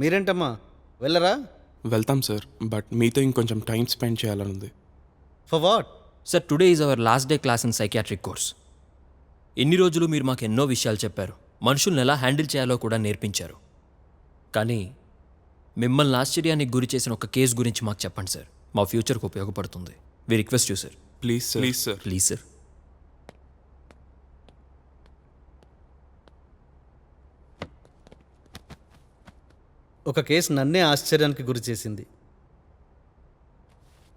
మీరేంటమ్మా వెళ్ళరా? వెళ్తాం sir, but మీతో ఇంకొంచెం టైం స్పెండ్ చేయాలని ఉంది. For what? Sir, today is our last day class in psychiatric course. ఎన్ని రోజులు మీరు మాకు ఎన్నో విషయాలు చెప్పారు, మనుషుల్ని ఎలా హ్యాండిల్ చేయాలో కూడా నేర్పించారు. కానీ మిమ్మల్ని ఆశ్చర్యానికి గురి చేసిన ఒక కేసు గురించి మాకు చెప్పండి సార్. మా ఫ్యూచర్కి ఉపయోగపడుతుంది. We request you sir. Please sir, please sir. Please sir. ఒక కేసు నన్నే ఆశ్చర్యానికి గురి చేసింది,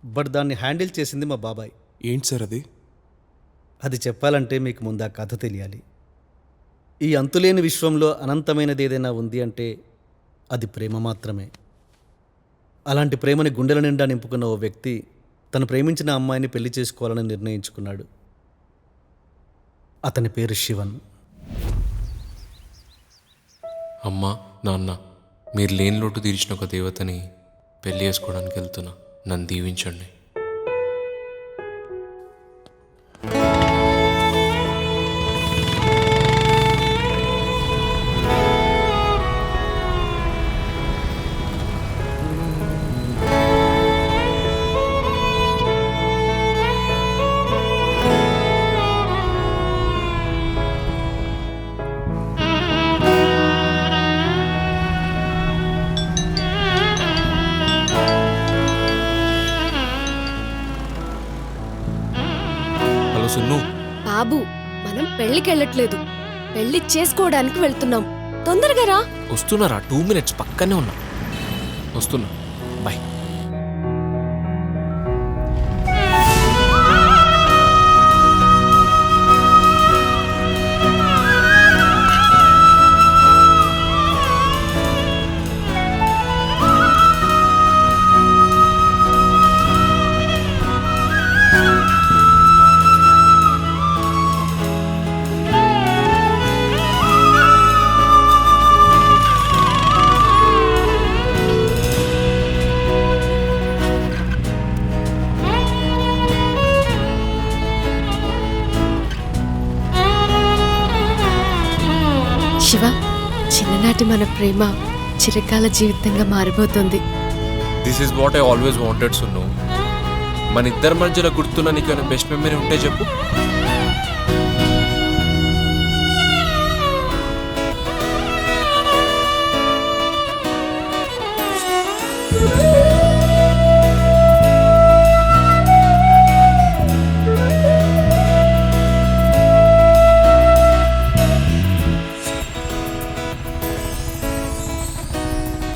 బట్ దాన్ని హ్యాండిల్ చేసింది మా బాబాయ్. ఏంటి సార్ అది? అది చెప్పాలంటే మీకు ముందు ఆ కథ తెలియాలి. ఈ అంతులేని విశ్వంలో అనంతమైనది ఏదైనా ఉంది అంటే అది ప్రేమ మాత్రమే. అలాంటి ప్రేమని గుండెల నిండా నింపుకున్న ఓ వ్యక్తి తను ప్రేమించిన అమ్మాయిని పెళ్లి చేసుకోవాలని నిర్ణయించుకున్నాడు. అతని పేరు శివన్. అమ్మా, నాన్న, మీరు లేని లోటు తీర్చిన ఒక దేవతని పెళ్లి చేసుకోవడానికి వెళ్తున్నా. నన్ను దీవించండి. హలో సున్ను. బాబు, మనం పెళ్లికి వెళ్ళట్లేదు, పెళ్లి చేసుకోవడానికి వెళ్తున్నాం. తొందరగా రా. వస్తున్నారా? 2 minutes పక్కనే ఉన్నా. వస్తున్నా. బాయ్. శివ, చిన్ననాటి మన ప్రేమ చిరకాల జీవితంగా మారిపోతుంది. This is what I always wanted సున్ను. మన ఇద్దరి మధ్యలో గుర్తున్న నీకు ఏమైనా బెస్ట్ మెమరీ ఉంటే చెప్పు.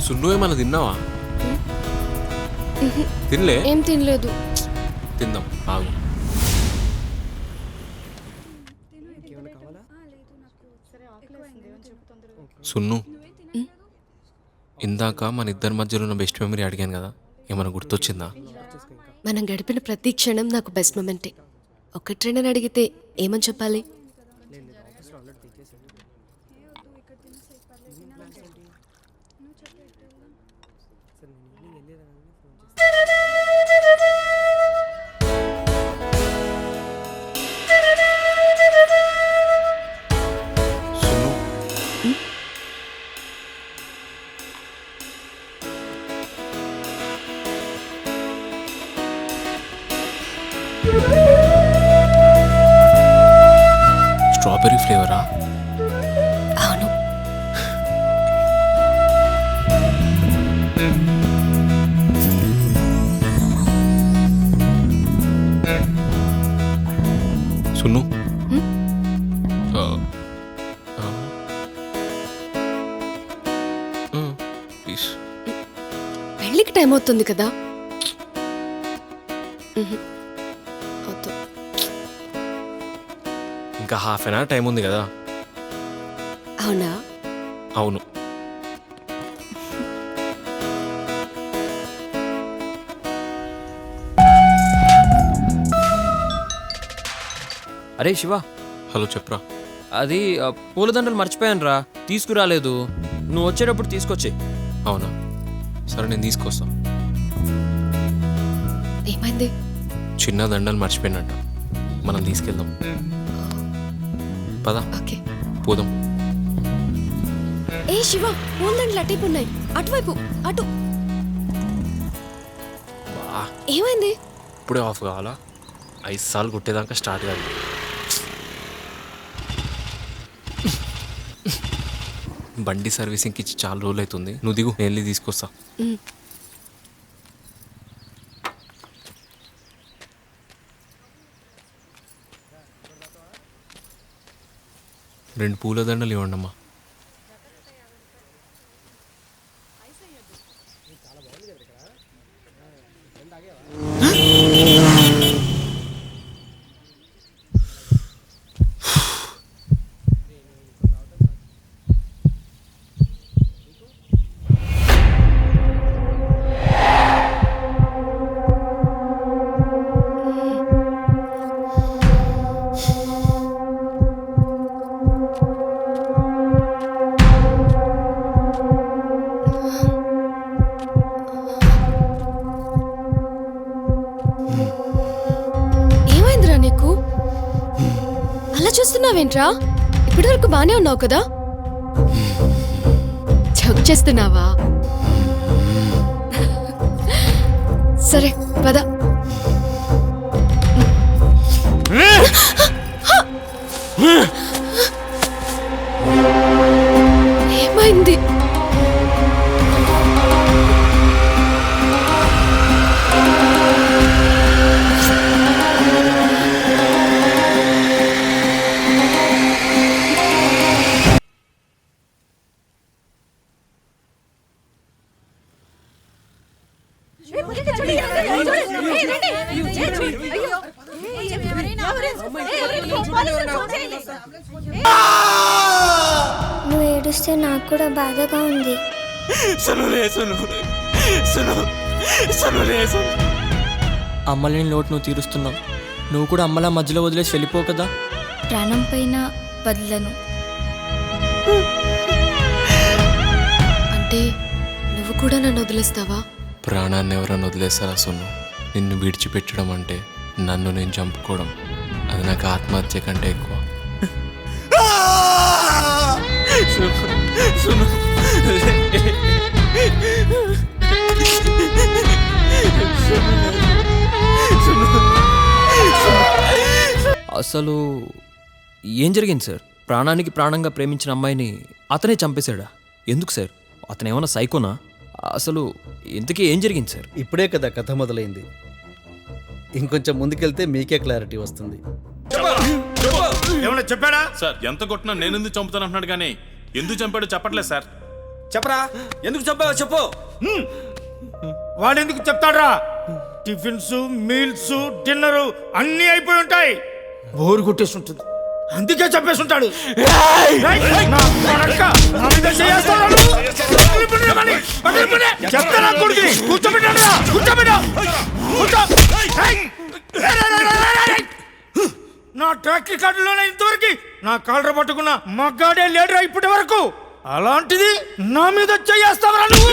సున్ను, ఏమన్నా తిన్నావా? తినలే? ఏం తినలేదు. తిందాం, ఆగు. సున్ను, ఇందాక మన ఇద్దరి మధ్యలో ఉన్న బెస్ట్ మెమరీ అడిగాను కదా, ఏమైనా గుర్తొచ్చిందా? మనం గడిపిన ప్రతి క్షణం నాకు బెస్ట్ మొమెంటే. ఒకటి రెండని అడిగితే ఏమని చెప్పాలి? స్ట్రాబెర్రీ ఫ్లేవరా? అవును. సున్ను, ప్లీజ్. పెళ్ళికి టైం అవుతుంది కదా. వద్దు. ఇంకా ½ an hour టైం ఉంది కదా. అవునా? అవును. అరే శివ, హలో, చెప్పురా. అది పూలదండలు మర్చిపోయాను రా, తీసుకురాలేదు. నువ్వు వచ్చేటప్పుడు తీసుకొచ్చే. అవునా? సరే, నేను తీసుకొస్తా. ఏమైంది? చిన్న దండలు మర్చిపోయినట్ట, మనం తీసుకెళ్దాం. పద, ఓకే, పోదాం. ఏ శివ, పూలదండలు అట్టేపున్నాయి. అటువైపు అటు. ఏమైంది? ఇప్పుడే ఆఫ్ కావాలా? 5 సార్లు కొట్టేదాకా స్టార్ట్ కాదు. బండి సర్వీసింగ్కి ఇచ్చి చాలా రోజులు అవుతుంది. నువ్వు దిగు, నేను వెళ్ళి తీసుకొస్తా. రెండు పూల దండలు ఇవ్వండి అమ్మా. ఏమైందిరా నీకు? అలా చూస్తున్నావేంట్రా? ఇప్పటి వరకు బానే ఉన్నావు కదా? జోక్ చేస్తున్నావా? సరే పద. ఏమైంది? నువ్వు ఏడుస్తే నాకు కూడా బాధగా ఉంది. అమ్మలేని లోటు నువ్వు తీరుస్తున్నావు. నువ్వు కూడా అమ్మలా మధ్యలో వదిలేసి వెళ్ళిపో కదా. ప్రాణం పైన వదలను. అంటే నువ్వు కూడా నన్ను వదిలేస్తావా? ప్రాణాన్ని ఎవరైనా వదిలేస్తారా సున్ను? నిన్ను విడిచిపెట్టడం అంటే నన్ను నేను చంపుకోవడం. అది నాకు ఆత్మహత్య కంటే ఎక్కువ. అసలు ఏం జరిగింది సార్? ప్రాణానికి ప్రాణంగా ప్రేమించిన అమ్మాయిని అతనే చంపేశాడా? ఎందుకు సార్? అతను ఏమైనా సైకోనా? అసలు ఇంతకీ ఏం జరిగింది సార్? ఇప్పుడే కదా కథ మొదలైంది. ఇంకొంచెం ముందుకెళ్తే మీకే క్లారిటీ వస్తుంది. ఏమన్నా చెప్పాడా? సార్ ఎంత కొట్టినా నేను ఎందుకు చంపుతాను అంటున్నాడు కానీ ఎందుకు చంపాడో చెప్పట్లేదు సార్. చెప్పరా, ఎందుకు చెప్పావో చెప్పు. వాడెందుకు చెప్తాడ్రా? టిఫిన్స్, మీల్స్, డిన్నర్ అన్నీ అయిపోయి ఉంటాయి. బోరు కొట్టేసి ఉంటుంది, అందుకే చెప్పేసి ఉంటాడు. నా ట్రాక్ రికార్డులోనే ఇంతవరకు నా కాలర పట్టుకున్న మగ్గాడే లేడరా ఇప్పటి వరకు. అలాంటిది నా మీద చేస్తావరా నువ్వు?